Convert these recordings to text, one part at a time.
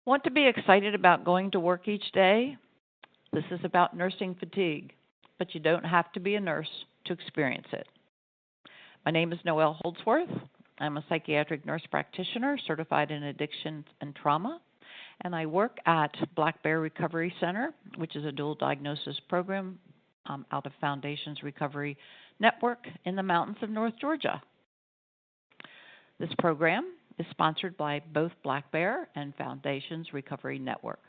Want to be excited about going to work each day? This is about nursing fatigue, but you don't have to be a nurse to experience it. My name is Noel Holdsworth. I'm a psychiatric nurse practitioner certified in addiction and trauma, and I work at Black Bear Recovery Center, which is a dual diagnosis program out of Foundations Recovery Network in the mountains of North Georgia. This program is sponsored by both Black Bear and Foundations Recovery Network.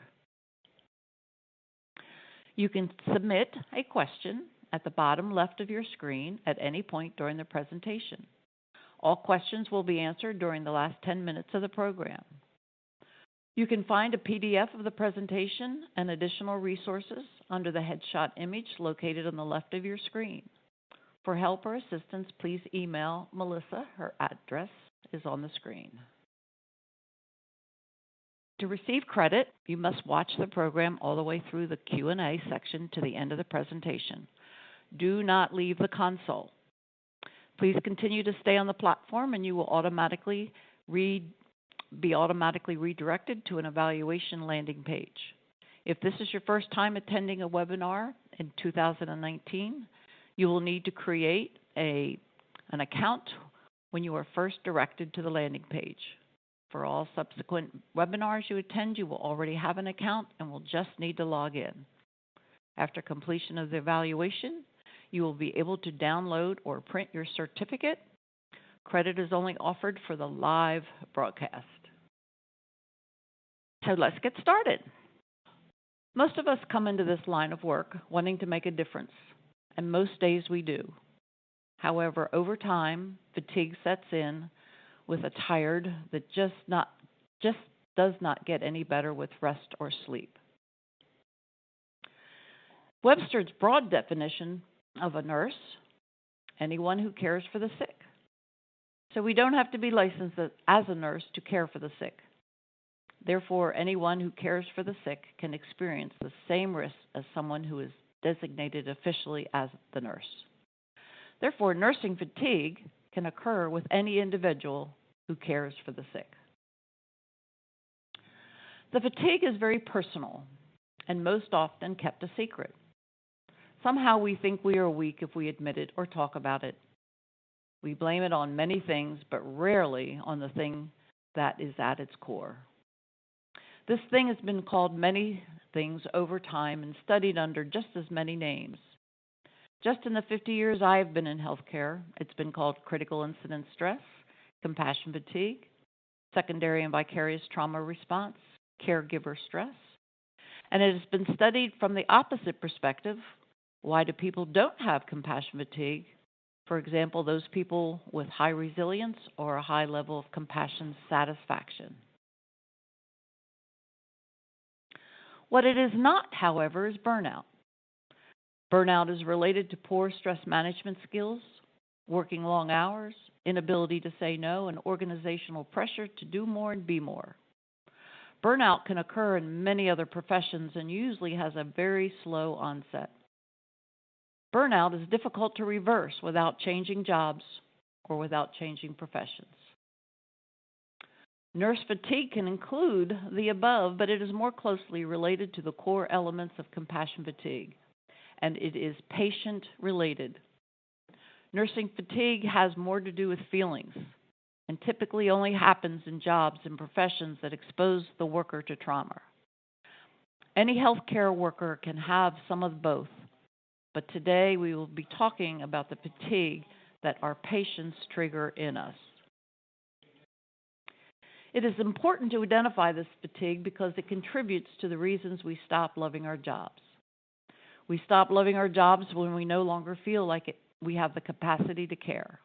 You can submit a question at the bottom left of your screen at any point during the presentation. All questions will be answered during the last 10 minutes of the program. You can find a PDF of the presentation and additional resources under the headshot image located on the left of your screen. For help or assistance, please email Melissa. Her address is on the screen. To receive credit, you must watch the program all the way through the Q&A section to the end of the presentation. Do not leave the console. Please continue to stay on the platform and you will be automatically redirected to an evaluation landing page. If this is your first time attending a webinar in 2019, you will need to create an account when you are first directed to the landing page. For all subsequent webinars you attend, you will already have an account and will just need to log in. After completion of the evaluation, you will be able to download or print your certificate. Credit is only offered for the live broadcast. So let's get started. Most of us come into this line of work wanting to make a difference, and most days we do. However, over time, fatigue sets in with a tired that just does not get any better with rest or sleep. Webster's broad definition of a nurse, anyone who cares for the sick. So we don't have to be licensed as a nurse to care for the sick. Therefore, anyone who cares for the sick can experience the same risks as someone who is designated officially as the nurse. Therefore, nursing fatigue can occur with any individual who cares for the sick. The fatigue is very personal and most often kept a secret. Somehow we think we are weak if we admit it or talk about it. We blame it on many things, but rarely on the thing that is at its core. This thing has been called many things over time and studied under just as many names. Just in the 50 years I have been in healthcare, it's been called critical incident stress, compassion fatigue, secondary and vicarious trauma response, caregiver stress. And it has been studied from the opposite perspective. Why do people don't have compassion fatigue? For example, those people with high resilience or a high level of compassion satisfaction. What it is not, however, is burnout. Burnout is related to poor stress management skills, working long hours, inability to say no, and organizational pressure to do more and be more. Burnout can occur in many other professions and usually has a very slow onset. Burnout is difficult to reverse without changing jobs or without changing professions. Nurse fatigue can include the above, but it is more closely related to the core elements of compassion fatigue, and it is patient-related. Nursing fatigue has more to do with feelings and typically only happens in jobs and professions that expose the worker to trauma. Any healthcare worker can have some of both, but today we will be talking about the fatigue that our patients trigger in us. It is important to identify this fatigue because it contributes to the reasons we stop loving our jobs. We stop loving our jobs when we no longer feel like we have the capacity to care.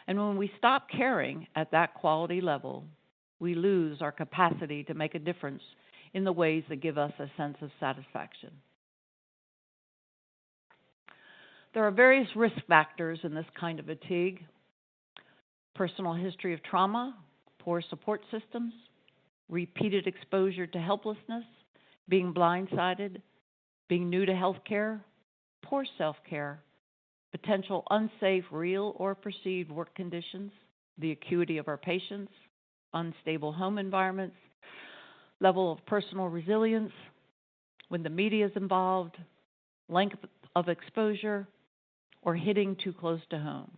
And when we stop caring at that quality level, we lose our capacity to make a difference in the ways that give us a sense of satisfaction. There are various risk factors in this kind of fatigue: personal history of trauma, poor support systems, repeated exposure to helplessness, being blindsided, being new to healthcare, poor self-care, potential unsafe real or perceived work conditions, the acuity of our patients, unstable home environments, level of personal resilience, when the media is involved, length of exposure, or hitting too close to home.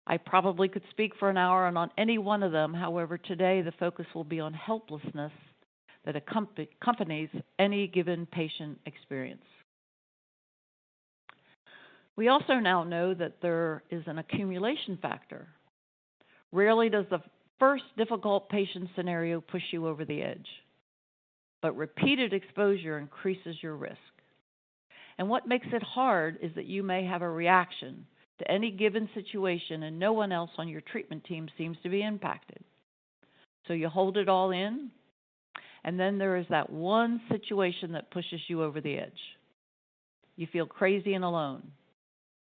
I probably could speak for an hour on any one of them. However, today the focus will be on helplessness that accompanies any given patient experience. We also now know that there is an accumulation factor. Rarely does the first difficult patient scenario push you over the edge, but repeated exposure increases your risk. And what makes it hard is that you may have a reaction to any given situation and no one else on your treatment team seems to be impacted. So you hold it all in, and then there is that one situation that pushes you over the edge. You feel crazy and alone,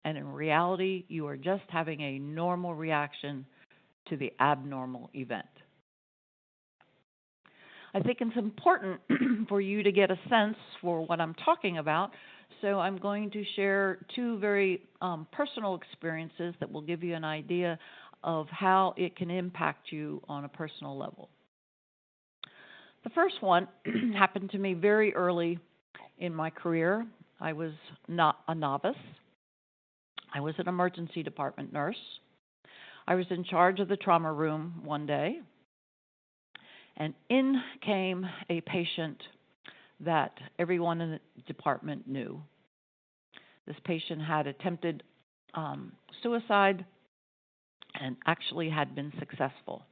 and in reality, you are just having a normal reaction to the abnormal event. I think it's important for you to get a sense for what I'm talking about, so I'm going to share two very personal experiences that will give you an idea of how it can impact you on a personal level. The first one happened to me very early in my career. I was not a novice. I was an emergency department nurse. I was in charge of the trauma room one day, and in came a patient that everyone in the department knew. This patient had attempted suicide and actually had been successful.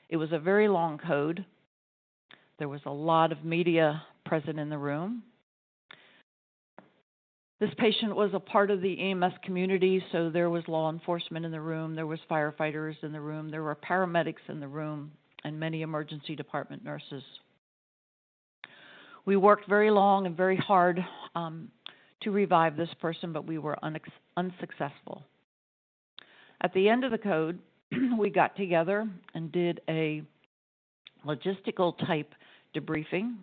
It was a very long code. There was a lot of media present in the room. This patient was a part of the EMS community, so there was law enforcement in the room, there was firefighters in the room, there were paramedics in the room, and many emergency department nurses. We worked very long and very hard to revive this person, but we were unsuccessful. At the end of the code, we got together and did a logistical type debriefing.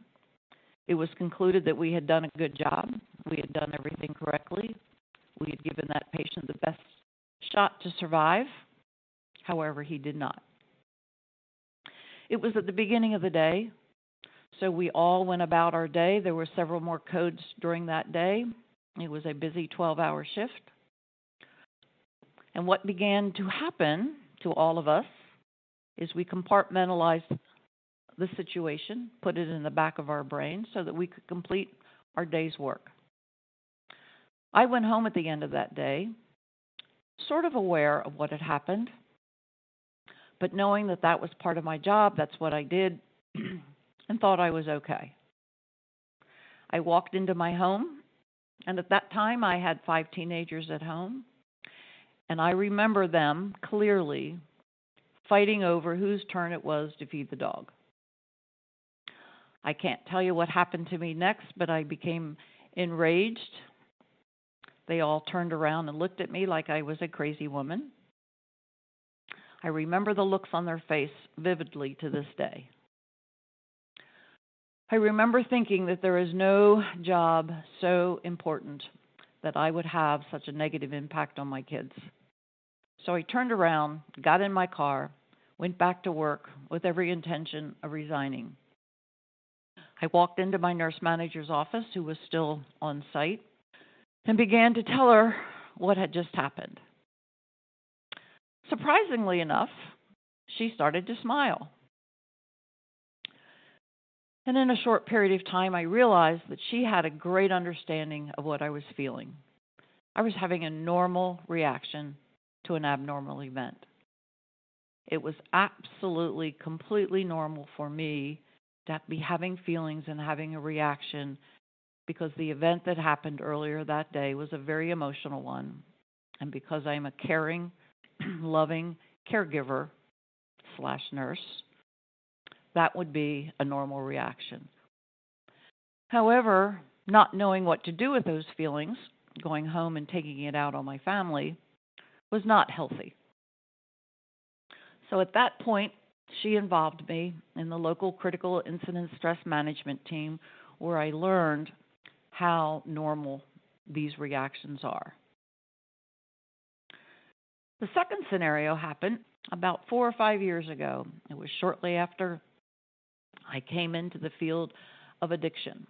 It was concluded that we had done a good job. We had done everything correctly. We had given that patient the best shot to survive. However, he did not. It was at the beginning of the day, so we all went about our day. There were several more codes during that day. It was a busy 12-hour shift. And what began to happen to all of us is we compartmentalized the situation, put it in the back of our brain so that we could complete our day's work. I went home at the end of that day, sort of aware of what had happened, but knowing that that was part of my job, that's what I did, and thought I was okay. I walked into my home, and at that time I had 5 teenagers at home, and I remember them clearly fighting over whose turn it was to feed the dog. I can't tell you what happened to me next, but I became enraged. They all turned around and looked at me like I was a crazy woman. I remember the looks on their face vividly to this day. I remember thinking that there is no job so important that I would have such a negative impact on my kids. So I turned around, got in my car, went back to work with every intention of resigning. I walked into my nurse manager's office, who was still on site, and began to tell her what had just happened. Surprisingly enough, she started to smile. And in a short period of time, I realized that she had a great understanding of what I was feeling. I was having a normal reaction to an abnormal event. It was absolutely, completely normal for me to be having feelings and having a reaction because the event that happened earlier that day was a very emotional one. And because I'm a caring, loving caregiver / nurse, that would be a normal reaction. However, not knowing what to do with those feelings, going home and taking it out on my family, was not healthy. So at that point, she involved me in the local critical incident stress management team, where I learned how normal these reactions are. The second scenario happened about 4 or 5 years ago. It was shortly after I came into the field of addiction.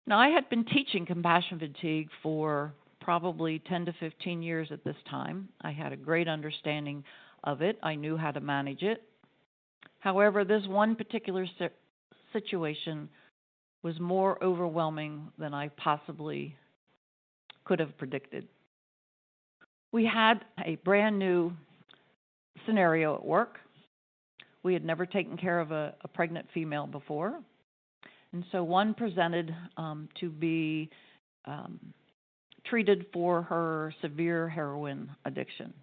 Now, I had been teaching compassion fatigue for probably 10 to 15 years at this time. I had a great understanding of it. I knew how to manage it. However, this one particular situation was more overwhelming than I possibly could have predicted. We had a brand new scenario at work. We had never taken care of a pregnant female before. And so one presented to be treated for her severe heroin addiction.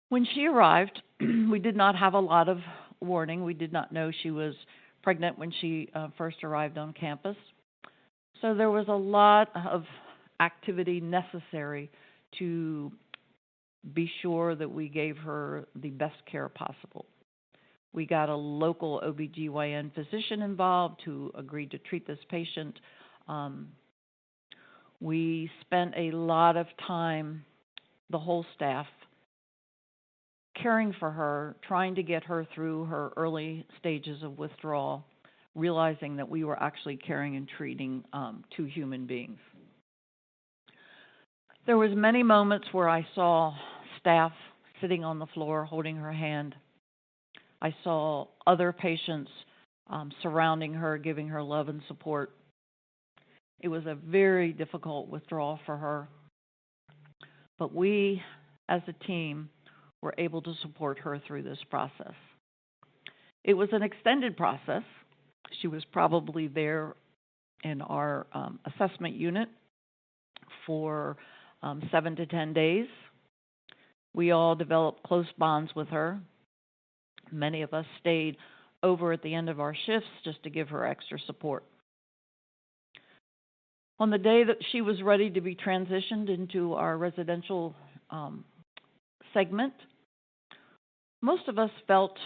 When she arrived, we did not have a lot of warning. We did not know she was pregnant when she first arrived on campus. So there was a lot of activity necessary to be sure that we gave her the best care possible. We got a local OBGYN physician involved who agreed to treat this patient. We spent a lot of time, the whole staff, caring for her, trying to get her through her early stages of withdrawal, realizing that we were actually caring and treating two human beings. There was many moments where I saw staff sitting on the floor holding her hand. I saw other patients surrounding her, giving her love and support. It was a very difficult withdrawal for her. But we, as a team, were able to support her through this process. It was an extended process. She was probably there in our assessment unit for 7 to 10 days. We all developed close bonds with her. Many of us stayed over at the end of our shifts just to give her extra support. On the day that she was ready to be transitioned into our residential segment, most of us felt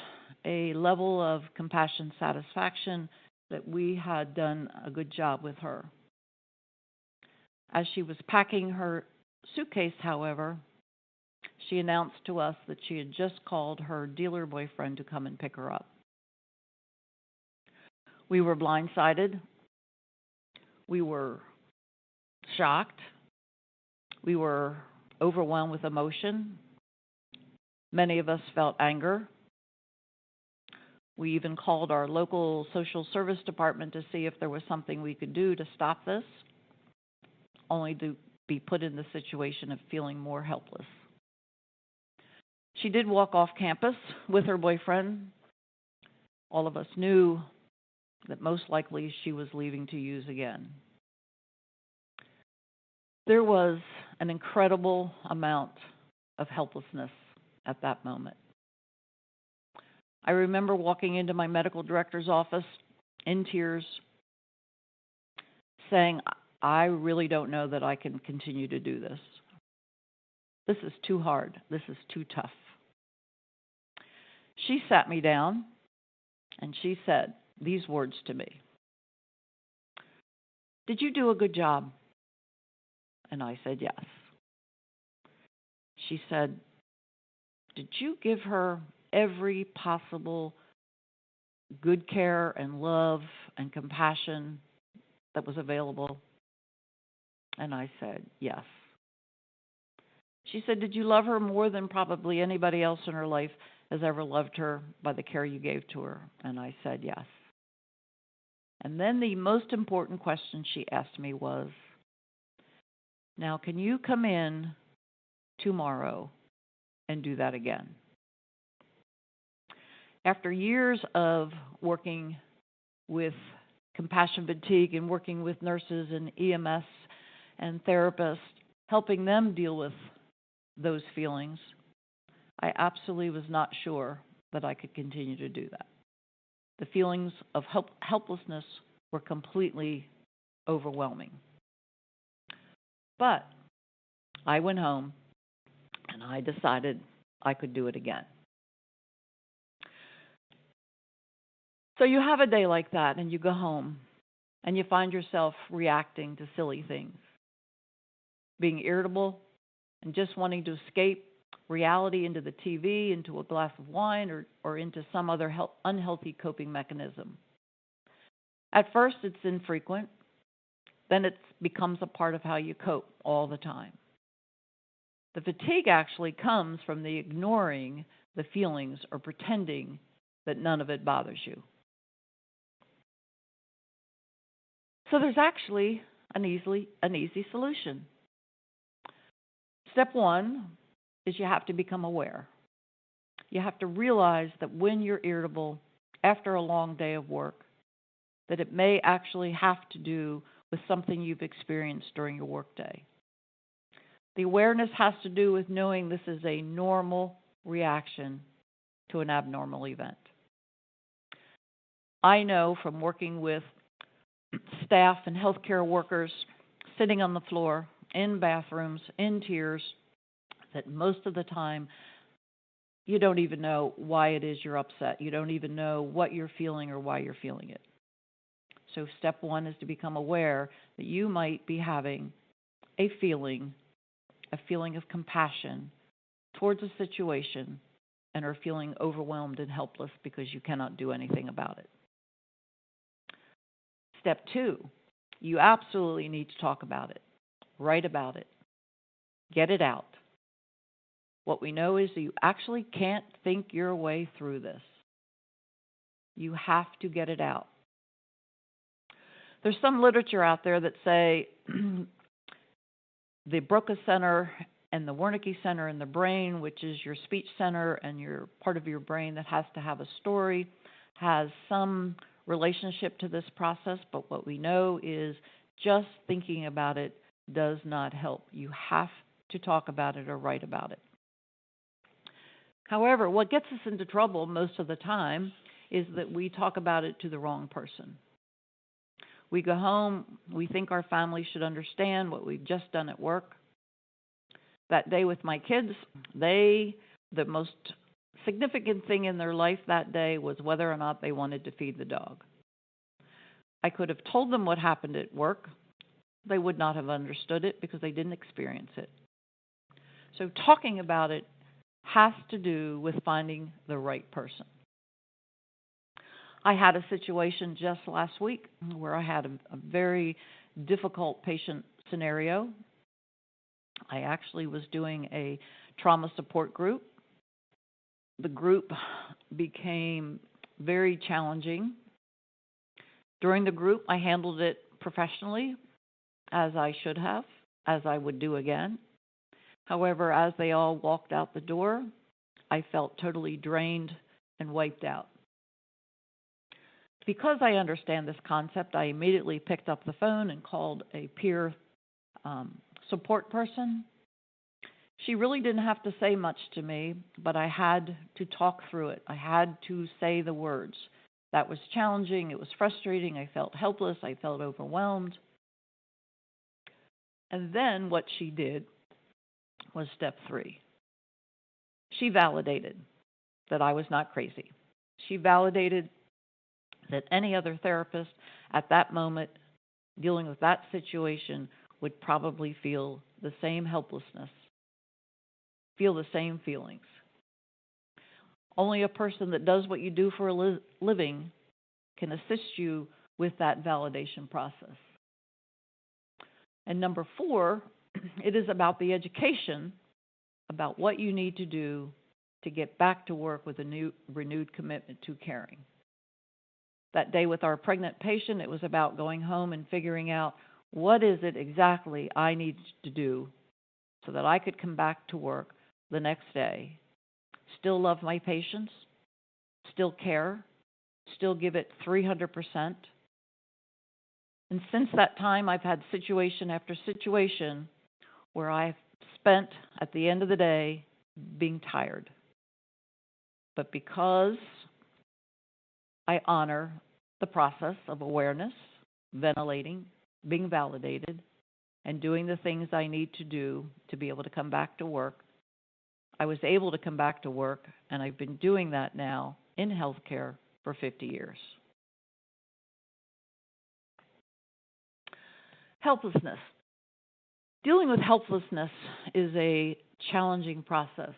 a level of compassion satisfaction that we had done a good job with her. As she was packing her suitcase, however, she announced to us that she had just called her dealer boyfriend to come and pick her up. We were blindsided. We were shocked. We were overwhelmed with emotion. Many of us felt anger. We even called our local social service department to see if there was something we could do to stop this, only to be put in the situation of feeling more helpless. She did walk off campus with her boyfriend. All of us knew that most likely she was leaving to use again. There was an incredible amount of helplessness at that moment. I remember walking into my medical director's office in tears, saying, I really don't know that I can continue to do this. This is too hard. This is too tough. She sat me down and she said these words to me. Did you do a good job? And I said, yes. She said, did you give her every possible good care and love and compassion that was available? And I said, yes. She said, did you love her more than probably anybody else in her life has ever loved her by the care you gave to her? And I said, yes. And then the most important question she asked me was, now can you come in tomorrow and do that again? After years of working with compassion fatigue and working with nurses and EMS and therapists, helping them deal with those feelings, I absolutely was not sure that I could continue to do that. The feelings of helplessness were completely overwhelming. But I went home and I decided I could do it again. So you have a day like that and you go home and you find yourself reacting to silly things, being irritable and just wanting to escape reality into the TV, into a glass of wine, or into some other unhealthy coping mechanism. At first, it's infrequent. Then it becomes a part of how you cope all the time. The fatigue actually comes from the ignoring the feelings or pretending that none of it bothers you. So there's actually an easy solution. Step one is you have to become aware. You have to realize that when you're irritable after a long day of work, that it may actually have to do with something you've experienced during your workday. The awareness has to do with knowing this is a normal reaction to an abnormal event. I know from working with staff and healthcare workers sitting on the floor, in bathrooms, in tears, that most of the time you don't even know why it is you're upset. You don't even know what you're feeling or why you're feeling it. So step one is to become aware that you might be having a feeling of compassion towards a situation and are feeling overwhelmed and helpless because you cannot do anything about it. Step two, you absolutely need to talk about it, write about it, get it out. What we know is that you actually can't think your way through this. You have to get it out. There's some literature out there that say the Broca center and the Wernicke center in the brain, which is your speech center and your part of your brain that has to have a story, has some relationship to this process, but what we know is just thinking about it does not help. You have to talk about it or write about it. However, what gets us into trouble most of the time is that we talk about it to the wrong person. We go home, we think our family should understand what we've just done at work. That day with my kids, the most significant thing in their life that day was whether or not they wanted to feed the dog. I could have told them what happened at work. They would not have understood it because they didn't experience it. So talking about it has to do with finding the right person. I had a situation just last week where I had a very difficult patient scenario. I actually was doing a trauma support group. The group became very challenging. During the group, I handled it professionally, as I should have, as I would do again. However, as they all walked out the door, I felt totally drained and wiped out. Because I understand this concept, I immediately picked up the phone and called a peer support person. She really didn't have to say much to me, but I had to talk through it. I had to say the words. That was challenging. It was frustrating. I felt helpless. I felt overwhelmed. And then what she did was step three. She validated that I was not crazy. She validated that any other therapist at that moment dealing with that situation would probably feel the same helplessness, feel the same feelings. Only a person that does what you do for a living can assist you with that validation process. And number four, it is about the education about what you need to do to get back to work with a renewed commitment to caring. That day with our pregnant patient, it was about going home and figuring out what is it exactly I need to do so that I could come back to work the next day, still love my patients, still care, still give it 300%. And since that time, I've had situation after situation where I've spent at the end of the day being tired. But because I honor the process of awareness, ventilating, being validated, and doing the things I need to do to be able to come back to work, I was able to come back to work, and I've been doing that now in healthcare for 50 years. Helplessness. Dealing with helplessness is a challenging process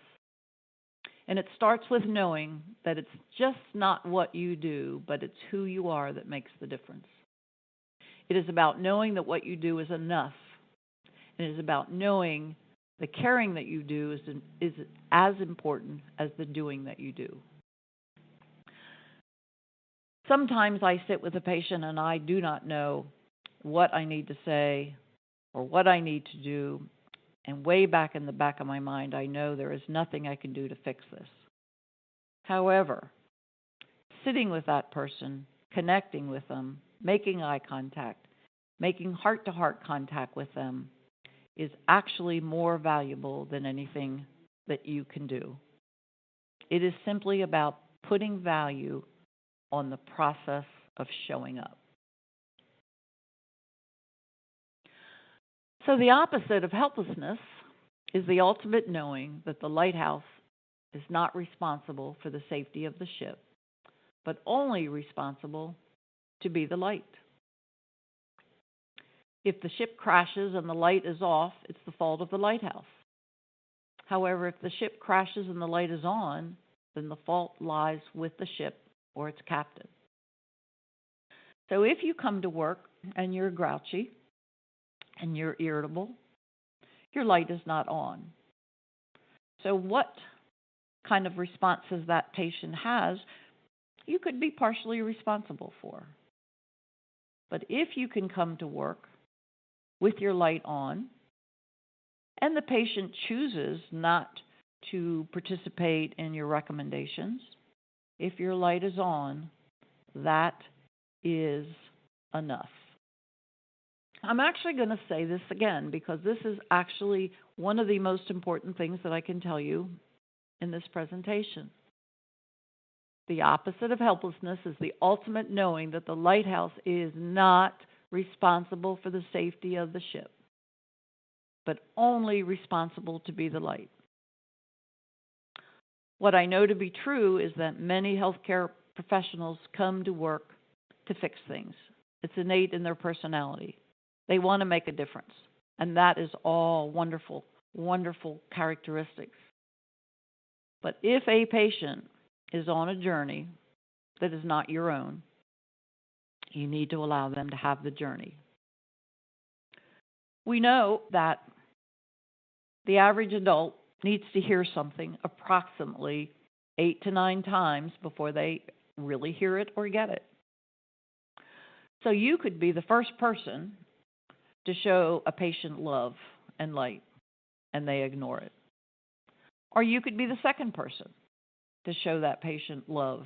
And it starts with knowing that it's just not what you do, but it's who you are that makes the difference. It is about knowing that what you do is enough. It is about knowing the caring that you do is as important as the doing that you do. Sometimes I sit with a patient and I do not know what I need to say or what I need to do. And way back in the back of my mind, I know there is nothing I can do to fix this. However, sitting with that person, connecting with them, making eye contact, making heart-to-heart contact with them is actually more valuable than anything that you can do. It is simply about putting value on the process of showing up. So the opposite of helplessness is the ultimate knowing that the lighthouse is not responsible for the safety of the ship, but only responsible to be the light. If the ship crashes and the light is off, it's the fault of the lighthouse. However, if the ship crashes and the light is on, then the fault lies with the ship or its captain. So if you come to work and you're grouchy and you're irritable, your light is not on. So what kind of responses that patient has, you could be partially responsible for. But if you can come to work with your light on, and the patient chooses not to participate in your recommendations, if your light is on, that is enough. I'm actually going to say this again because this is actually one of the most important things that I can tell you in this presentation. The opposite of helplessness is the ultimate knowing that the lighthouse is not responsible for the safety of the ship, but only responsible to be the light. What I know to be true is that many healthcare professionals come to work to fix things. It's innate in their personality. They want to make a difference, and that is all wonderful, wonderful characteristics. But if a patient is on a journey that is not your own, you need to allow them to have the journey. We know that the average adult needs to hear something approximately 8 to 9 times before they really hear it or get it. So you could be the first person to show a patient love and light, and they ignore it. Or you could be the second person to show that patient love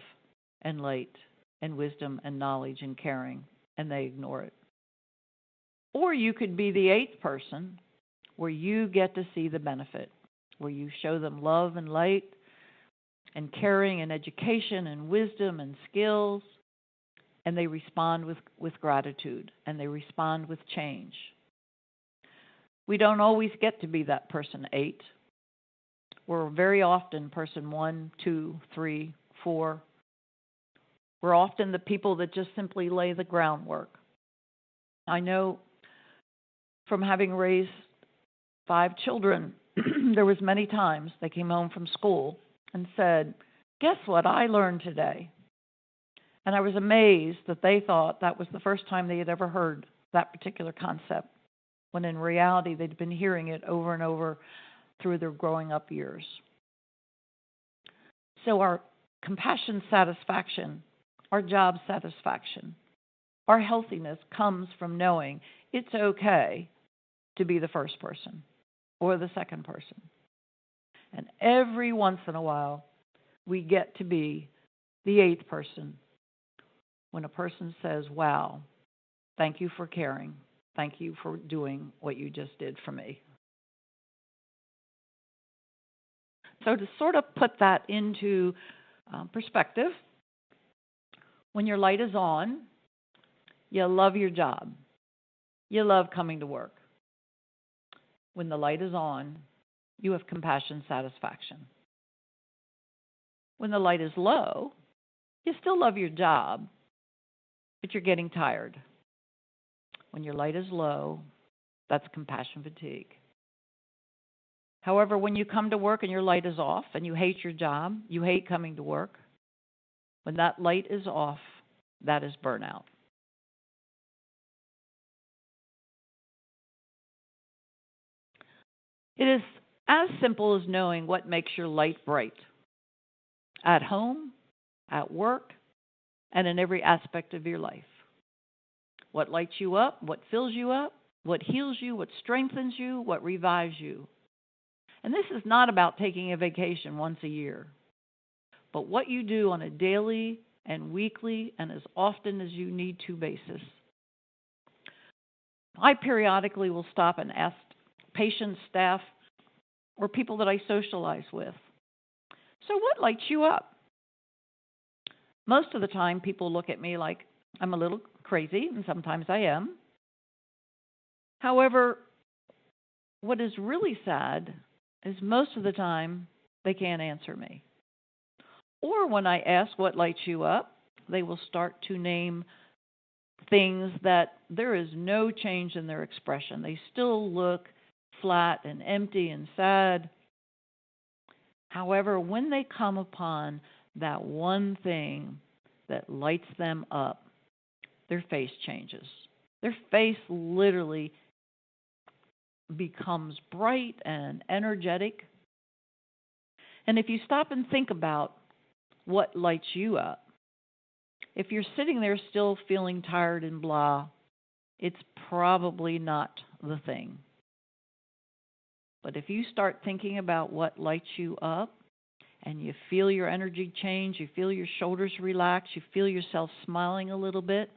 and light and wisdom and knowledge and caring, and they ignore it. Or you could be the 8th person where you get to see the benefit, where you show them love and light and caring and education and wisdom and skills, and they respond with gratitude, and they respond with change. We don't always get to be that person 8. We're very often person 1, 2, 3, 4. We're often the people that just simply lay the groundwork. I know from having raised 5 children, there was many times they came home from school and said, "Guess what I learned today?" And I was amazed that they thought that was the first time they had ever heard that particular concept, when in reality they'd been hearing it over and over through their growing up years. So our compassion satisfaction, our job satisfaction, our healthiness comes from knowing it's okay to be the first person or the second person. And every once in a while, we get to be the 8th person when a person says, "Wow, thank you for caring. Thank you for doing what you just did for me." So to sort of put that into perspective, when your light is on, you love your job. You love coming to work. When the light is on, you have compassion satisfaction. When the light is low, you still love your job, but you're getting tired. When your light is low, that's compassion fatigue. However, when you come to work and your light is off and you hate your job, you hate coming to work, when that light is off, that is burnout. It is as simple as knowing what makes your light bright at home, at work, and in every aspect of your life. What lights you up, what fills you up, what heals you, what strengthens you, what revives you. And this is not about taking a vacation once a year, but what you do on a daily and weekly and as often as you need to basis. I periodically will stop and ask patients, staff, or people that I socialize with, so what lights you up? Most of the time, people look at me like I'm a little crazy, and sometimes I am. However, what is really sad is most of the time they can't answer me. Or when I ask what lights you up, they will start to name things that there is no change in their expression. They still look flat and empty and sad. However, when they come upon that one thing that lights them up, their face changes. Their face literally becomes bright and energetic. And if you stop and think about what lights you up, if you're sitting there still feeling tired and blah, it's probably not the thing. But if you start thinking about what lights you up and you feel your energy change, you feel your shoulders relax, you feel yourself smiling a little bit,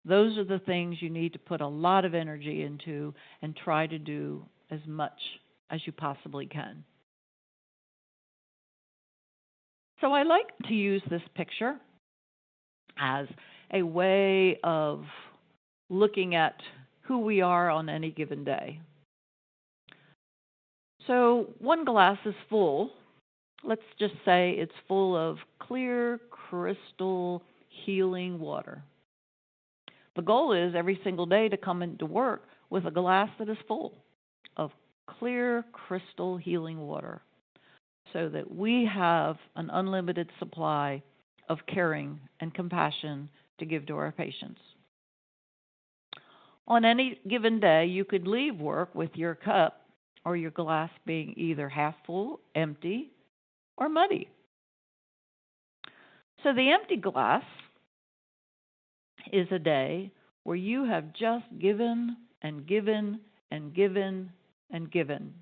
those are the things you need to put a lot of energy into and try to do as much as you possibly can. So I like to use this picture as a way of looking at who we are on any given day. So one glass is full. Let's just say it's full of clear, crystal, healing water. The goal is every single day to come into work with a glass that is full of clear, crystal, healing water so that we have an unlimited supply of caring and compassion to give to our patients. On any given day, you could leave work with your cup or your glass being either half full, empty, or muddy. So the empty glass is a day where you have just given and given and given and given,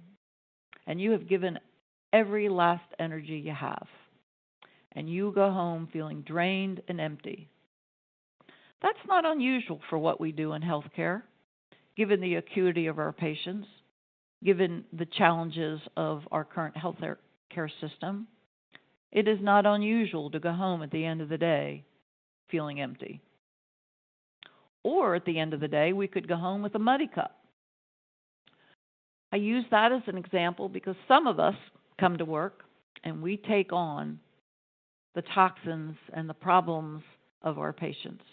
and you have given every last energy you have, and you go home feeling drained and empty. That's not unusual for what we do in healthcare, given the acuity of our patients, given the challenges of our current health care system. It is not unusual to go home at the end of the day feeling empty. Or at the end of the day, we could go home with a muddy cup. I use that as an example because some of us come to work and we take on the toxins and the problems of our patients.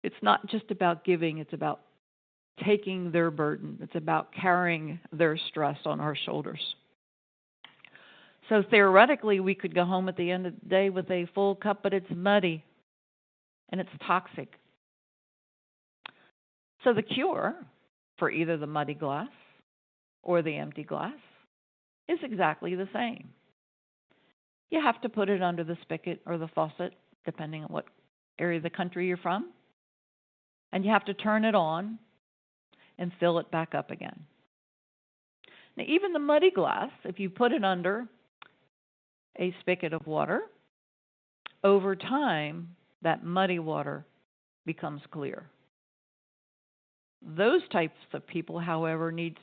It's not just about giving, it's about taking their burden. It's about carrying their stress on our shoulders. So theoretically, we could go home at the end of the day with a full cup, but it's muddy and it's toxic. So the cure for either the muddy glass or the empty glass is exactly the same. You have to put it under the spigot or the faucet, depending on what area of the country you're from, and you have to turn it on and fill it back up again. Now, even the muddy glass, if you put it under a spigot of water, over time, that muddy water becomes clear. Those types of people, however, need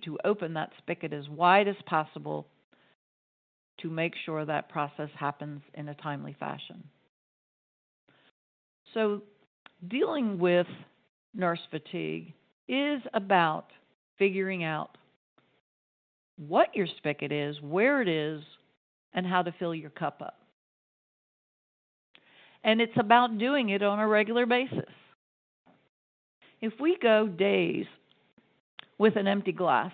to open that spigot as wide as possible to make sure that process happens in a timely fashion. So dealing with nurse fatigue is about figuring out what your spigot is, where it is, and how to fill your cup up. And it's about doing it on a regular basis. If we go days with an empty glass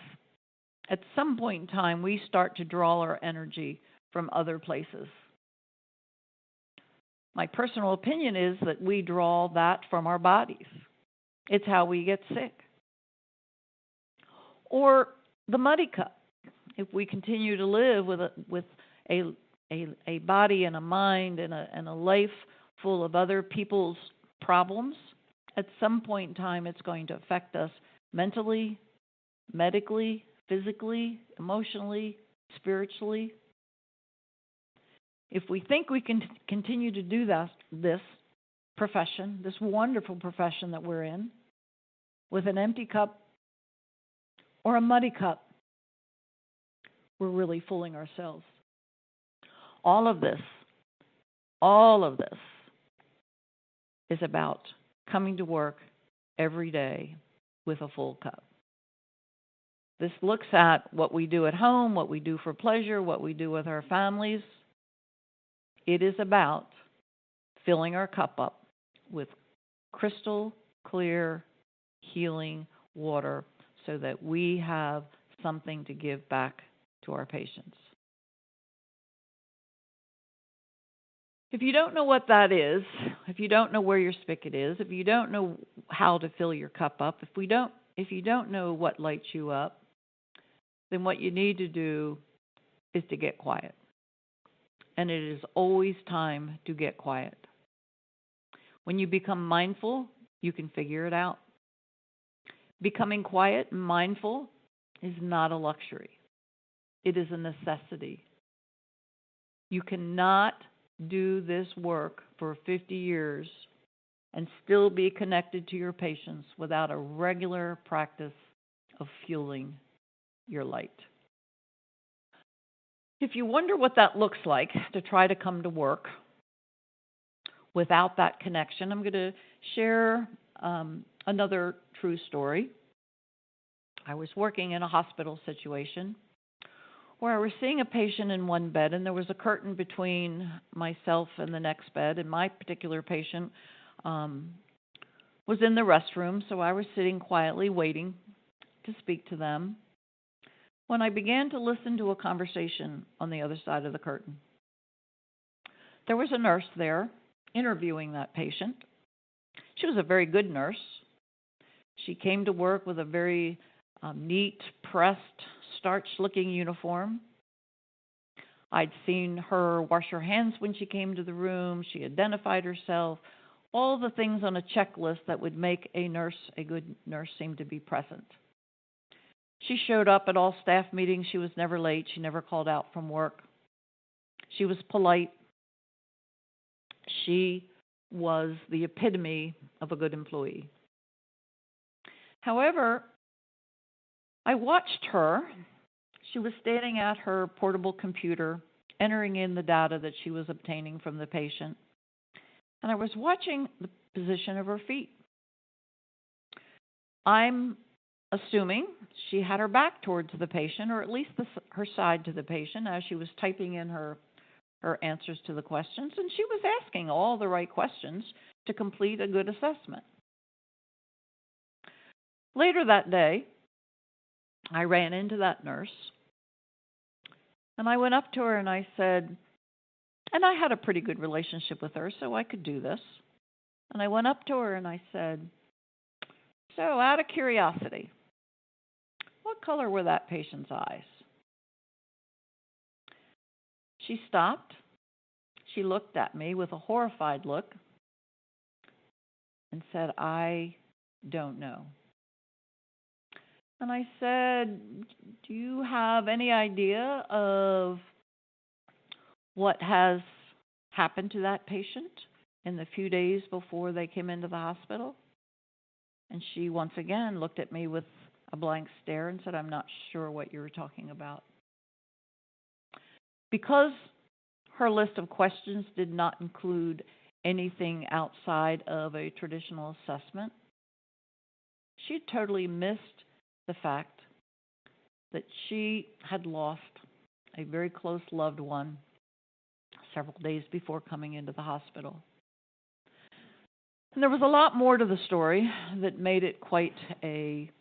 At some point in time, we start to draw our energy from other places. My personal opinion is that we draw that from our bodies. It's how we get sick. Or the muddy cup. If we continue to live with a body and a mind and a life full of other people's problems, at some point in time it's going to affect us mentally, medically, physically, emotionally, spiritually. If we think we can continue to do this profession, this wonderful profession that we're in, with an empty cup or a muddy cup, we're really fooling ourselves. All of this is about coming to work every day with a full cup. This looks at what we do at home, what we do for pleasure, what we do with our families. It is about filling our cup up with crystal clear, healing water so that we have something to give back to our patients. If you don't know what that is, if you don't know where your spigot is, if you don't know how to fill your cup up, if you don't know what lights you up, then what you need to do is to get quiet. And it is always time to get quiet. When you become mindful, you can figure it out. Becoming quiet and mindful is not a luxury. It is a necessity. You cannot do this work for 50 years and still be connected to your patients without a regular practice of fueling your light. If you wonder what that looks like to try to come to work without that connection, I'm going to share another true story. I was working in a hospital situation where I was seeing a patient in one bed, and there was a curtain between myself and the next bed, and my particular patient was in the restroom, so I was sitting quietly waiting to speak to them when I began to listen to a conversation on the other side of the curtain. There was a nurse there interviewing that patient. She was a very good nurse. She came to work with a very neat, pressed, starched-looking uniform. I'd seen her wash her hands when she came to the room. She identified herself. All the things on a checklist that would make a good nurse, seem to be present. She showed up at all staff meetings. She was never late. She never called out from work. She was polite. She was the epitome of a good employee. However, I watched her. She was standing at her portable computer, entering in the data that she was obtaining from the patient. And I was watching the position of her feet. I'm assuming she had her back towards the patient, or at least her side to the patient, as she was typing in her answers to the questions. And she was asking all the right questions to complete a good assessment. Later that day, I ran into that nurse, and I went up to her and I said, and I had a pretty good relationship with her, so I could do this. And I went up to her and I said, so out of curiosity, what color were that patient's eyes? She stopped. She looked at me with a horrified look and said, I don't know. And I said, do you have any idea of what has happened to that patient in the few days before they came into the hospital? And she once again looked at me with a blank stare and said, I'm not sure what you're talking about. Because her list of questions did not include anything outside of a traditional assessment, she totally missed the fact that she had lost a very close loved one several days before coming into the hospital. And there was a lot more to the story that made it quite a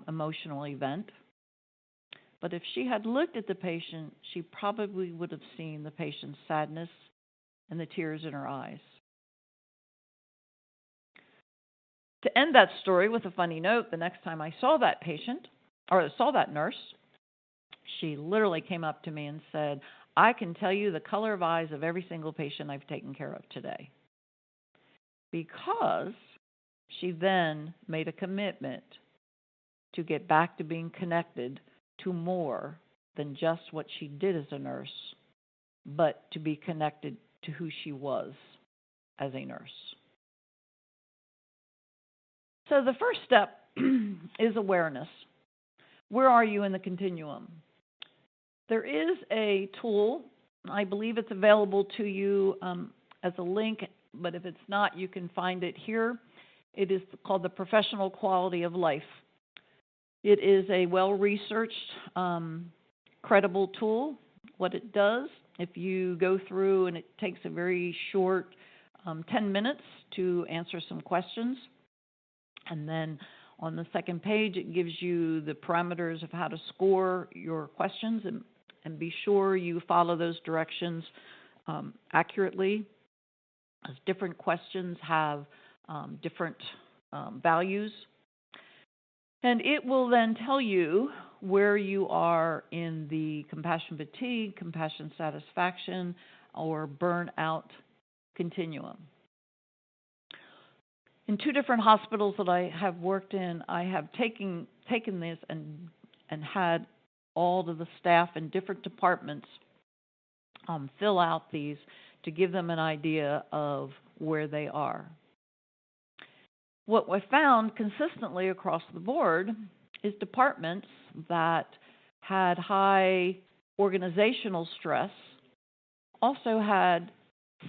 emotional event. but if she had looked at the patient, she probably would have seen the patient's sadness and the tears in her eyes. To end that story with a funny note, the next time I saw that patient, or saw that nurse, she literally came up to me and said, "I can tell you the color of eyes of every single patient I've taken care of today." Because she then made a commitment to get back to being connected to more than just what she did as a nurse, but to be connected to who she was as a nurse. So the first step is awareness. Where are you in the continuum? There is a tool. I believe it's available to you as a link, but if it's not, you can find it here. It is called the Professional Quality of Life. It is a well-researched, credible tool. What it does, if you go through, and it takes a very short 10 minutes to answer some questions, and then on the second page, it gives you the parameters of how to score your questions, and be sure you follow those directions accurately, as different questions have different values. And it will then tell you where you are in the compassion fatigue, compassion satisfaction, or burnout continuum. In 2 different hospitals that I have worked in, I have taken this and had all of the staff in different departments fill out these to give them an idea of where they are. What I found consistently across the board is departments that had high organizational stress also had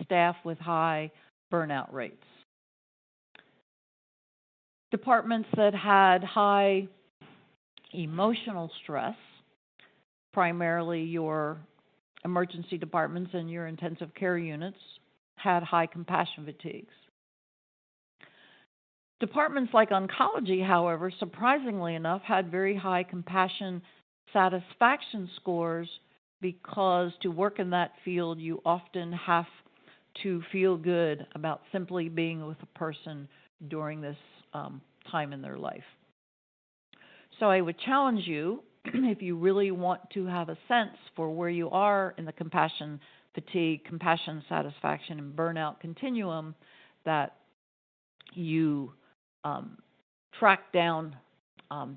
staff with high burnout rates. Departments that had high emotional stress, primarily your emergency departments and your intensive care units, had high compassion fatigues. Departments like oncology, however, surprisingly enough, had very high compassion satisfaction scores, because to work in that field, you often have to feel good about simply being with a person during this time in their life. So I would challenge you, if you really want to have a sense for where you are in the compassion fatigue, compassion satisfaction, and burnout continuum, that you track down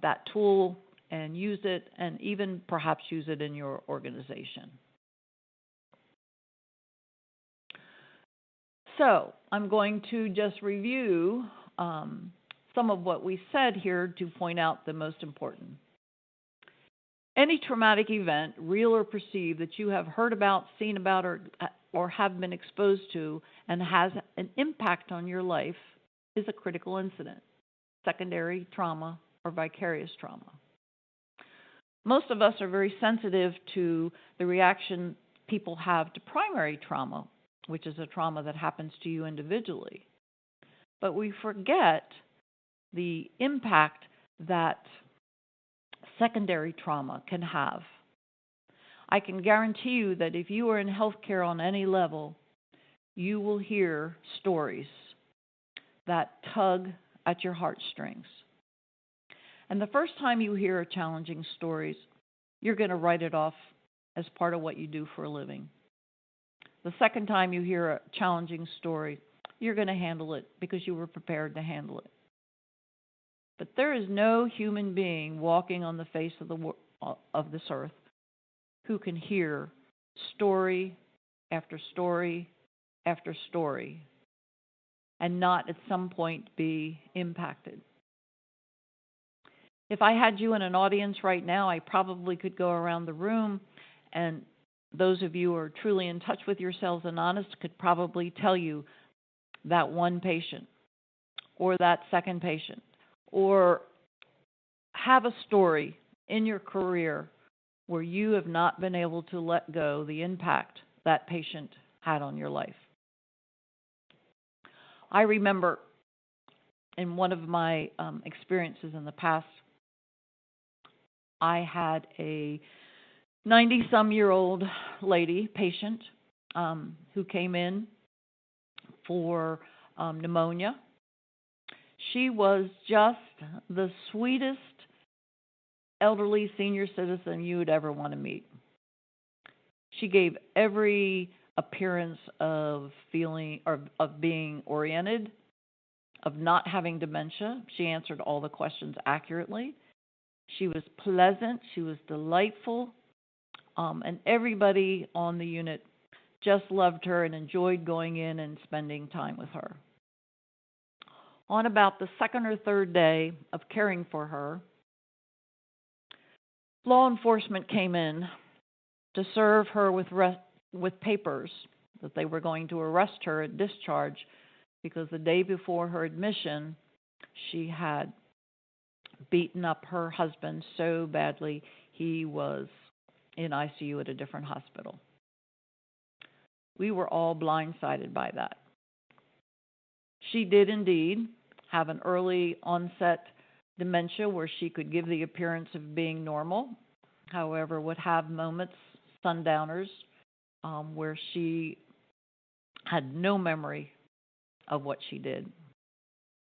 that tool and use it, and even perhaps use it in your organization. So I'm going to just review some of what we said here to point out the most important. Any traumatic event, real or perceived, that you have heard about, seen about, or have been exposed to and has an impact on your life is a critical incident, secondary trauma, or vicarious trauma. Most of us are very sensitive to the reaction people have to primary trauma, which is a trauma that happens to you individually. But we forget the impact that secondary trauma can have. I can guarantee you that if you are in healthcare on any level, you will hear stories that tug at your heartstrings. And the first time you hear challenging stories, you're going to write it off as part of what you do for a living. The second time you hear a challenging story, you're going to handle it because you were prepared to handle it. But there is no human being walking on the face of this earth who can hear story after story after story and not at some point be impacted. If I had you in an audience right now, I probably could go around the room, and those of you who are truly in touch with yourselves and honest could probably tell you that one patient or that second patient, or have a story in your career where you have not been able to let go the impact that patient had on your life. I remember in one of my experiences in the past, I had a 90-some-year-old lady patient who came in for pneumonia. She was just the sweetest elderly senior citizen you would ever want to meet. She gave every appearance of feeling or of being oriented, of not having dementia. She answered all the questions accurately. She was pleasant. She was delightful. And everybody on the unit just loved her and enjoyed going in and spending time with her. On about the second or third day of caring for her, law enforcement came in to serve her with papers that they were going to arrest her at discharge because the day before her admission, she had beaten up her husband so badly he was in ICU at a different hospital. We were all blindsided by that. She did indeed have an early onset dementia where she could give the appearance of being normal, however, would have moments, sundowners, where she had no memory of what she did.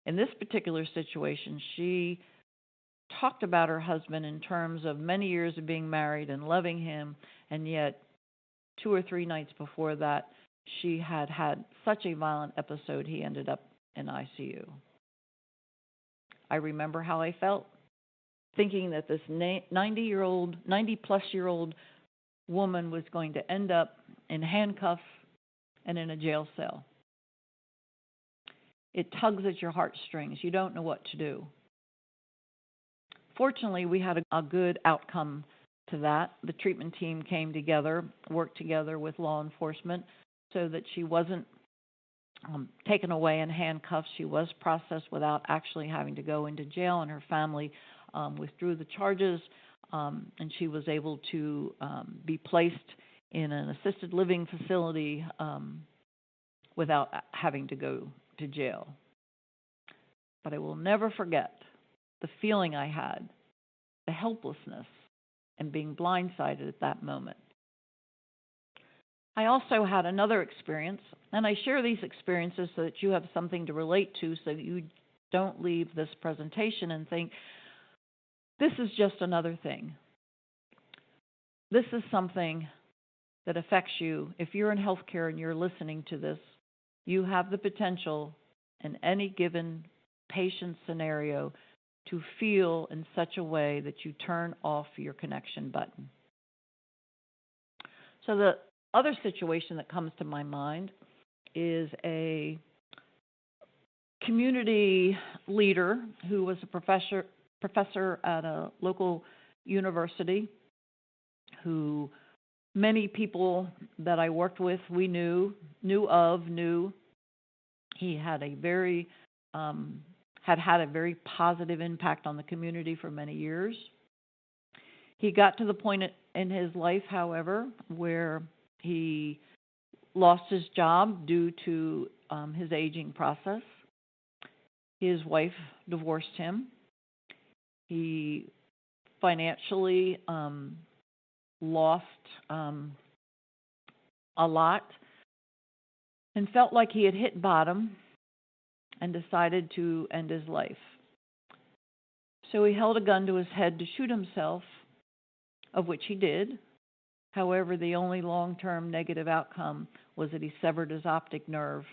In this particular situation, she talked about her husband in terms of many years of being married and loving him, and yet 2 or 3 nights before that, she had had such a violent episode, he ended up in ICU. I remember how I felt, thinking that this 90-plus-year-old woman was going to end up in handcuffs and in a jail cell. It tugs at your heartstrings. You don't know what to do. Fortunately, we had a good outcome to that. The treatment team came together, worked together with law enforcement so that she wasn't taken away in handcuffs. She was processed without actually having to go into jail, and her family withdrew the charges, and she was able to be placed in an assisted living facility without having to go to jail. But I will never forget the feeling I had, the helplessness, and being blindsided at that moment. I also had another experience, and I share these experiences so that you have something to relate to so that you don't leave this presentation and think, this is just another thing. This is something that affects you. If you're in healthcare and you're listening to this, you have the potential in any given patient scenario to feel in such a way that you turn off your connection button. So the other situation that comes to my mind is a community leader who was a professor at a local university who many people that I worked with, we knew. He had a very had a very positive impact on the community for many years. He got to the point in his life, however, where he lost his job due to his aging process. His wife divorced him. He financially lost a lot and felt like he had hit bottom and decided to end his life. So he held a gun to his head to shoot himself, of which he did. However, the only long-term negative outcome was that he severed his optic nerve.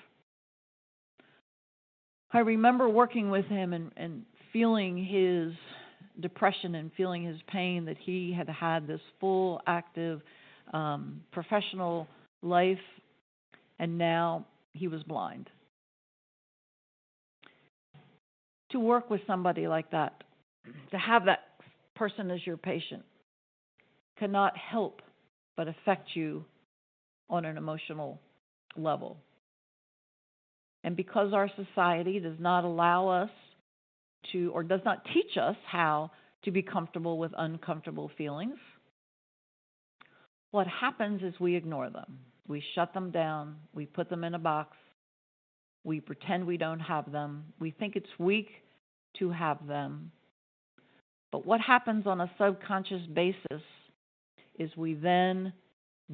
I remember working with him and feeling his depression and feeling his pain, that he had had this full, active, professional life, and now he was blind. To work with somebody like that, to have that person as your patient, cannot help but affect you on an emotional level. And because our society does not allow us to, or does not teach us how to be comfortable with uncomfortable feelings, what happens is we ignore them. We shut them down. We put them in a box. We pretend we don't have them. We think it's weak to have them. But what happens on a subconscious basis is we then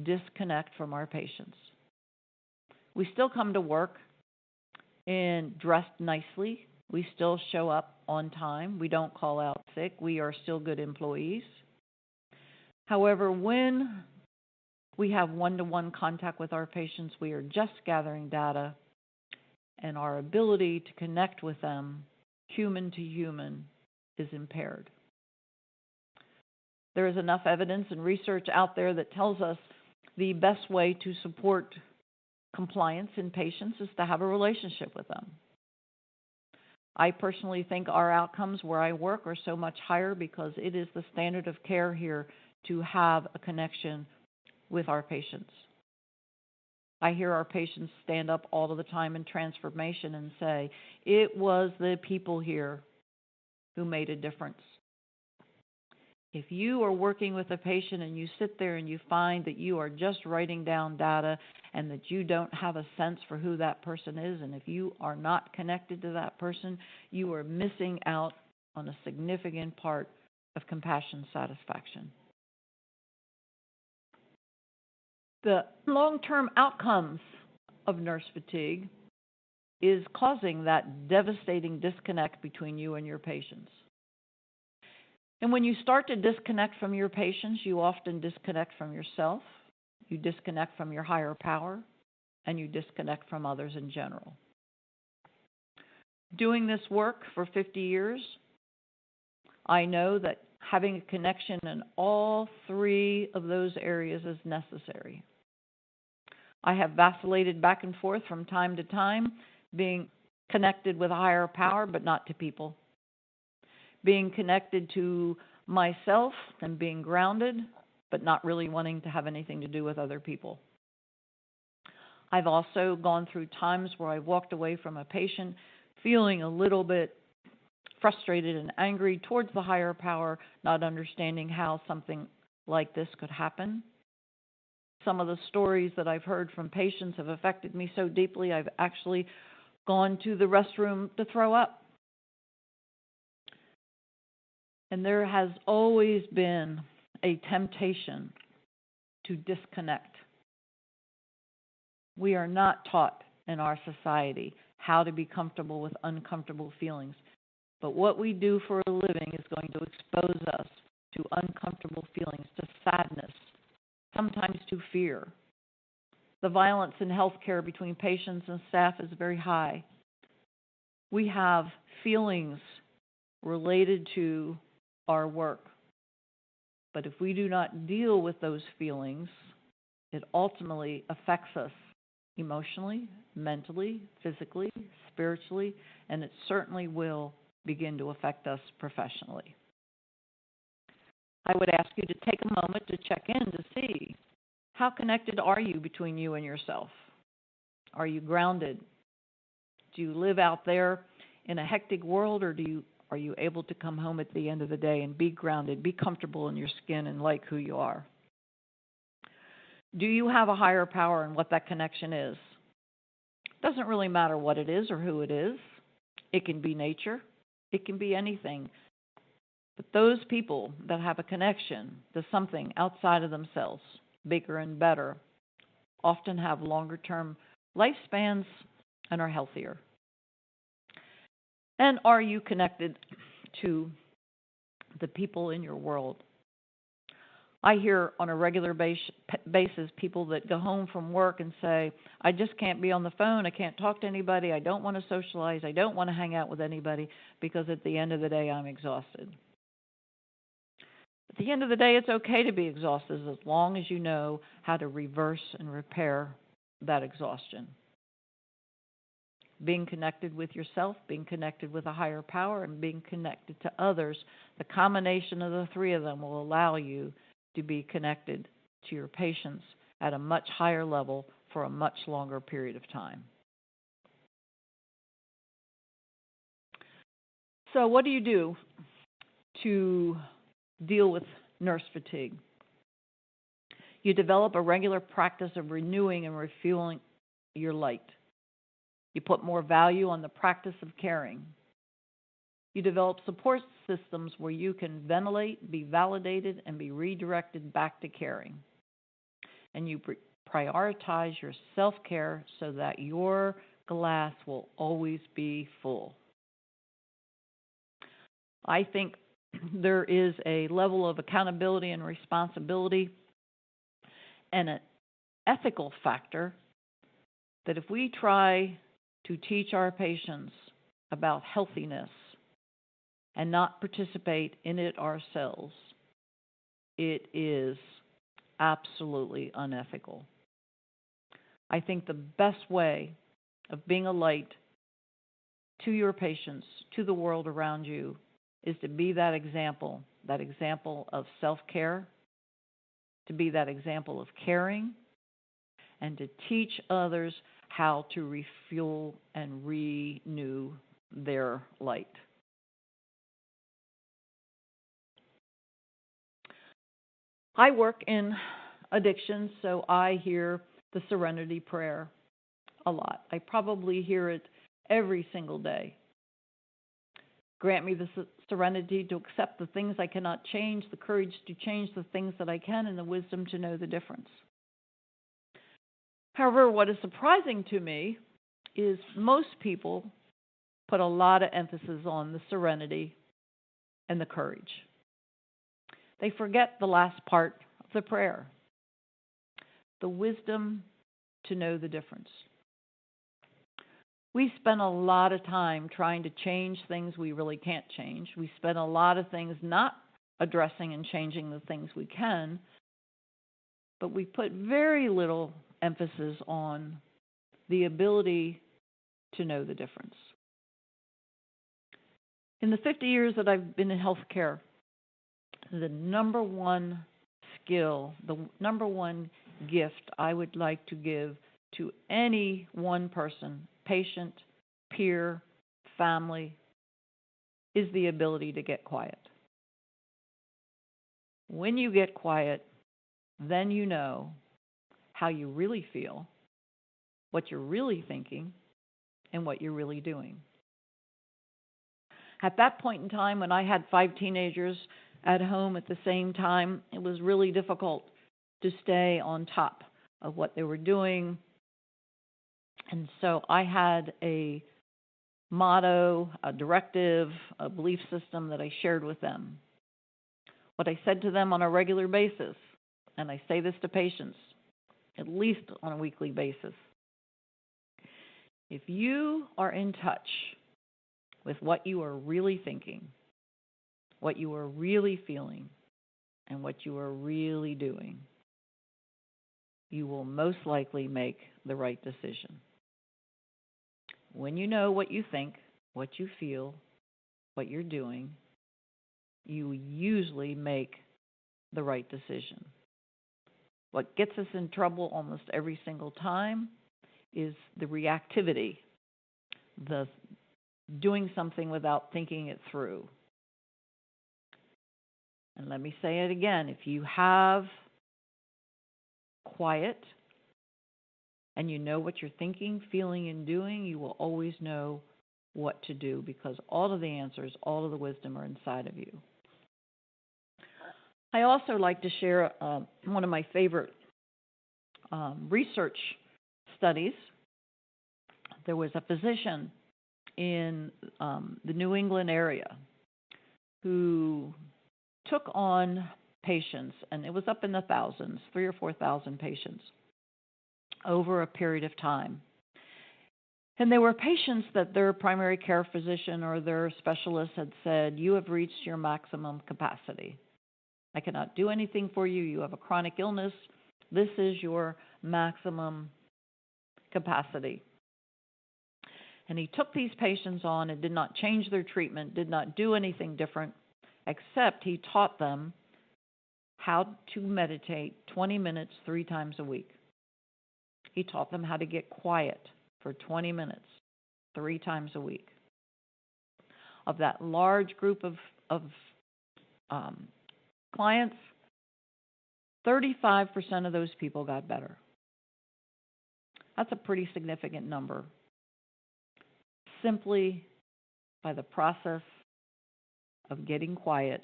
disconnect from our patients. We still come to work and dressed nicely. We still show up on time. We don't call out sick. We are still good employees. However, when we have one-to-one contact with our patients, we are just gathering data, and our ability to connect with them, human to human, is impaired. There is enough evidence and research out there that tells us the best way to support compliance in patients is to have a relationship with them. I personally think our outcomes where I work are so much higher because it is the standard of care here to have a connection with our patients. I hear our patients stand up all of the time in transformation and say, it was the people here who made a difference. If you are working with a patient and you sit there and you find that you are just writing down data and that you don't have a sense for who that person is, and if you are not connected to that person, you are missing out on a significant part of compassion satisfaction. The long-term outcomes of nurse fatigue is causing that devastating disconnect between you and your patients. And when you start to disconnect from your patients, you often disconnect from yourself, you disconnect from your higher power, and you disconnect from others in general. Doing this work for 50 years, I know that having a connection in all three of those areas is necessary. I have vacillated back and forth from time to time, being connected with a higher power, but not to people. Being connected to myself and being grounded, but not really wanting to have anything to do with other people. I've also gone through times where I walked away from a patient feeling a little bit frustrated and angry towards the higher power, not understanding how something like this could happen. Some of the stories that I've heard from patients have affected me so deeply, I've actually gone to the restroom to throw up. And there has always been a temptation to disconnect. We are not taught in our society how to be comfortable with uncomfortable feelings. But what we do for a living is going to expose us to uncomfortable feelings, to sadness, sometimes to fear. The violence in healthcare between patients and staff is very high. We have feelings related to our work. But if we do not deal with those feelings, it ultimately affects us emotionally, mentally, physically, spiritually, and it certainly will begin to affect us professionally. I would ask you to take a moment to check in to see how connected are you between you and yourself? Are you grounded? Do you live out there in a hectic world, or are you able to come home at the end of the day and be grounded, be comfortable in your skin and like who you are? Do you have a higher power and what that connection is? It doesn't really matter what it is or who it is. It can be nature. It can be anything. But those people that have a connection to something outside of themselves, bigger and better, often have longer-term lifespans and are healthier. And are you connected to the people in your world? I hear on a regular basis people that go home from work and say, I just can't be on the phone, I can't talk to anybody, I don't want to socialize, I don't want to hang out with anybody because at the end of the day I'm exhausted. At the end of the day, it's okay to be exhausted as long as you know how to reverse and repair that exhaustion. Being connected with yourself, being connected with a higher power, and being connected to others, the combination of the three of them will allow you to be connected to your patients at a much higher level for a much longer period of time. So what do you do to deal with nurse fatigue? You develop a regular practice of renewing and refueling your light. You put more value on the practice of caring. You develop support systems where you can ventilate, be validated, and be redirected back to caring. And you prioritize your self-care so that your glass will always be full. I think there is a level of accountability and responsibility and an ethical factor that if we try to teach our patients about healthiness and not participate in it ourselves, it is absolutely unethical. I think the best way of being a light to your patients, to the world around you, is to be that example of self-care, to be that example of caring, and to teach others how to refuel and renew their light. I work in addiction, so I hear the serenity prayer a lot. I probably hear it every single day. Grant me the serenity to accept the things I cannot change, the courage to change the things that I can, and the wisdom to know the difference. However, what is surprising to me is most people put a lot of emphasis on the serenity and the courage. They forget the last part of the prayer, the wisdom to know the difference. We spend a lot of time trying to change things we really can't change. We spend a lot of things not addressing and changing the things we can, but we put very little emphasis on the ability to know the difference. In the 50 years that I've been in healthcare, the number one skill, the number one gift I would like to give to any one person, patient, peer, family, is the ability to get quiet. When you get quiet, then you know how you really feel, what you're really thinking, and what you're really doing. At that point in time, when I had 5 teenagers at home at the same time, it was really difficult to stay on top of what they were doing. And so I had a motto, a directive, a belief system that I shared with them. What I said to them on a regular basis, and I say this to patients, at least on a weekly basis. If you are in touch with what you are really thinking, what you are really feeling, and what you are really doing, you will most likely make the right decision. When you know what you think, what you feel, what you're doing, you usually make the right decision. What gets us in trouble almost every single time is the reactivity, the doing something without thinking it through. And let me say it again, if you have quiet and you know what you're thinking, feeling, and doing, you will always know what to do because all of the answers, all of the wisdom are inside of you. I also like to share one of my favorite research studies. There was a physician in the New England area who took on patients, and it was up in the thousands, 3,000 or 4,000 patients over a period of time. And they were patients that their primary care physician or their specialist had said, you have reached your maximum capacity. I cannot do anything for you. You have a chronic illness. This is your maximum capacity. And he took these patients on and did not change their treatment, did not do anything different, except he taught them how to meditate 20 minutes 3 times a week. He taught them how to get quiet for 20 minutes 3 times a week. Of that large group of clients, 35% of those people got better. That's a pretty significant number. Simply by the process of getting quiet,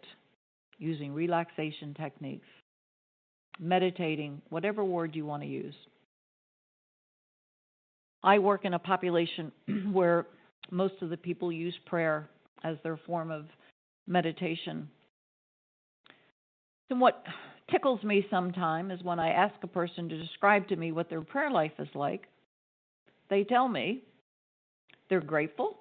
using relaxation techniques, meditating, whatever word you want to use. I work in a population where most of the people use prayer as their form of meditation. And what tickles me sometimes is when I ask a person to describe to me what their prayer life is like, they tell me they're grateful,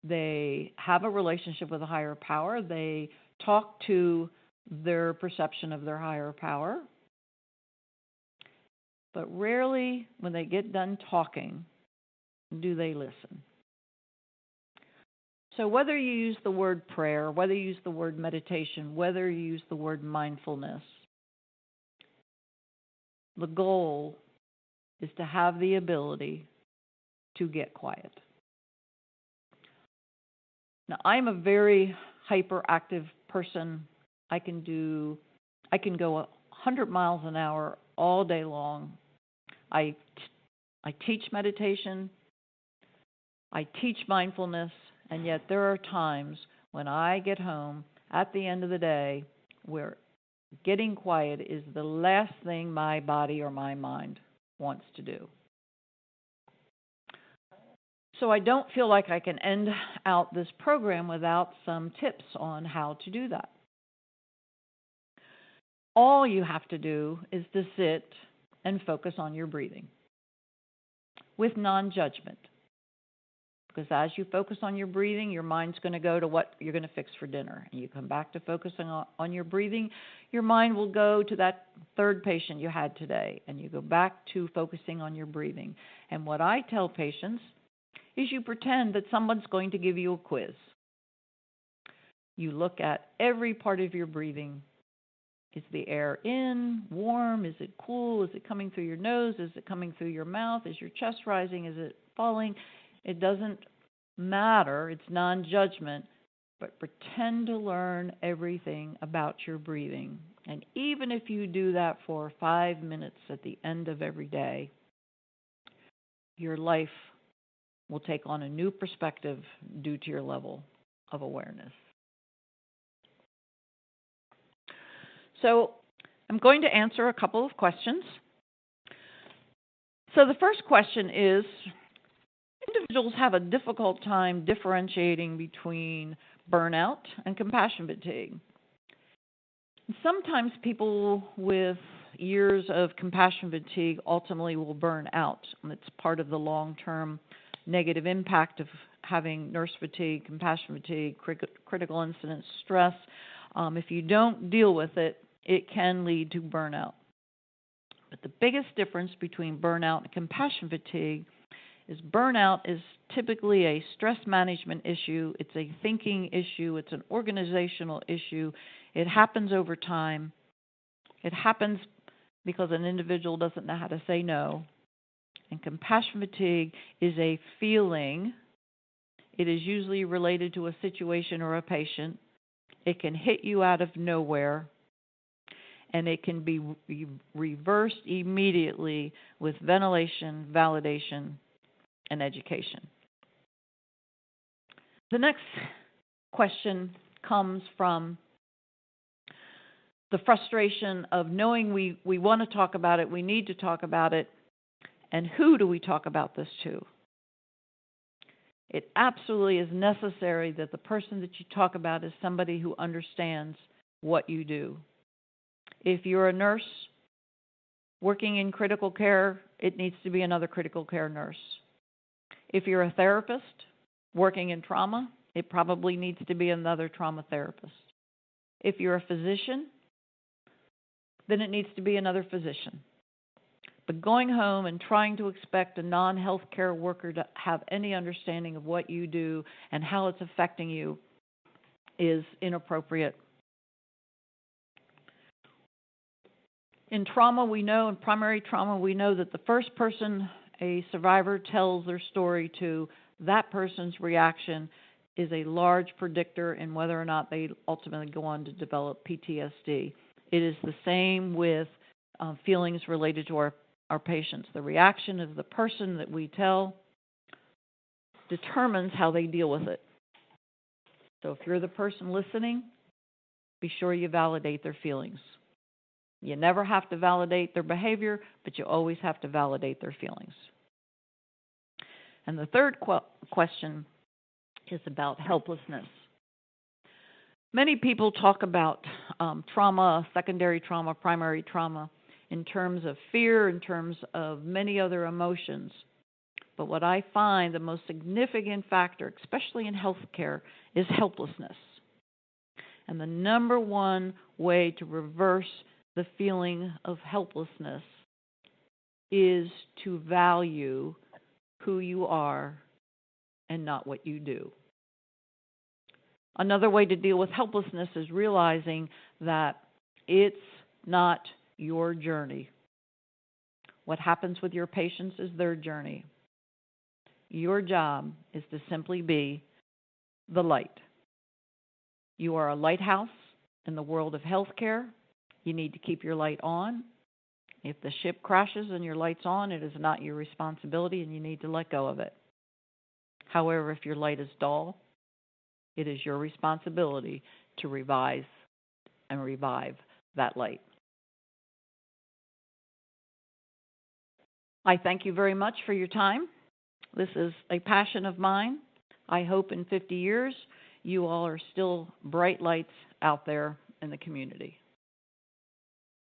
they have a relationship with a higher power, they talk to their perception of their higher power, but rarely when they get done talking do they listen. So whether you use the word prayer, whether you use the word meditation, whether you use the word mindfulness, the goal is to have the ability to get quiet. Now, I'm a very hyperactive person. I can go 100 miles an hour all day long. I teach meditation. I teach mindfulness. And yet there are times when I get home at the end of the day where getting quiet is the last thing my body or my mind wants to do. So I don't feel like I can end out this program without some tips on how to do that. All you have to do is to sit and focus on your breathing with non-judgment. Because as you focus on your breathing, your mind's going to go to what you're going to fix for dinner. And you come back to focusing on your breathing, your mind will go to that third patient you had today. And you go back to focusing on your breathing. And what I tell patients is you pretend that someone's going to give you a quiz. You look at every part of your breathing. Is the air in, warm? Is it cool? Is it coming through your nose? Is it coming through your mouth? Is your chest rising? Is it falling? It doesn't matter. It's non-judgment. But pretend to learn everything about your breathing. And even if you do that for 5 minutes at the end of every day, your life will take on a new perspective due to your level of awareness. So I'm going to answer a couple of questions. So the first question is, individuals have a difficult time differentiating between burnout and compassion fatigue. Sometimes people with years of compassion fatigue ultimately will burn out. And it's part of the long-term negative impact of having nurse fatigue, compassion fatigue, critical incident stress. If you don't deal with it, it can lead to burnout. But the biggest difference between burnout and compassion fatigue is burnout is typically a stress management issue. It's a thinking issue. It's an organizational issue. It happens over time. It happens because an individual doesn't know how to say no. And compassion fatigue is a feeling. It is usually related to a situation or a patient. It can hit you out of nowhere. And it can be reversed immediately with ventilation, validation, and education. The next question comes from the frustration of knowing we want to talk about it, we need to talk about it, and who do we talk about this to? It absolutely is necessary that the person that you talk about is somebody who understands what you do. If you're a nurse working in critical care, it needs to be another critical care nurse. If you're a therapist working in trauma, it probably needs to be another trauma therapist. If you're a physician, then it needs to be another physician. But going home and trying to expect a non-healthcare worker to have any understanding of what you do and how it's affecting you is inappropriate. In trauma, we know, in primary trauma, we know that the first person a survivor tells their story to, that person's reaction is a large predictor in whether or not they ultimately go on to develop PTSD. It is the same with feelings related to our patients. The reaction of the person that we tell determines how they deal with it. So if you're the person listening, be sure you validate their feelings. You never have to validate their behavior, but you always have to validate their feelings. And the third question is about helplessness. Many people talk about trauma, secondary trauma, primary trauma, in terms of fear, in terms of many other emotions. But what I find the most significant factor, especially in healthcare, is helplessness. And the number one way to reverse the feeling of helplessness is to value who you are and not what you do. Another way to deal with helplessness is realizing that it's not your journey. What happens with your patients is their journey. Your job is to simply be the light. You are a lighthouse in the world of healthcare. You need to keep your light on. If the ship crashes and your light's on, it is not your responsibility and you need to let go of it. However, if your light is dull, it is your responsibility to revise and revive that light. I thank you very much for your time. This is a passion of mine. I hope in 50 years you all are still bright lights out there in the community.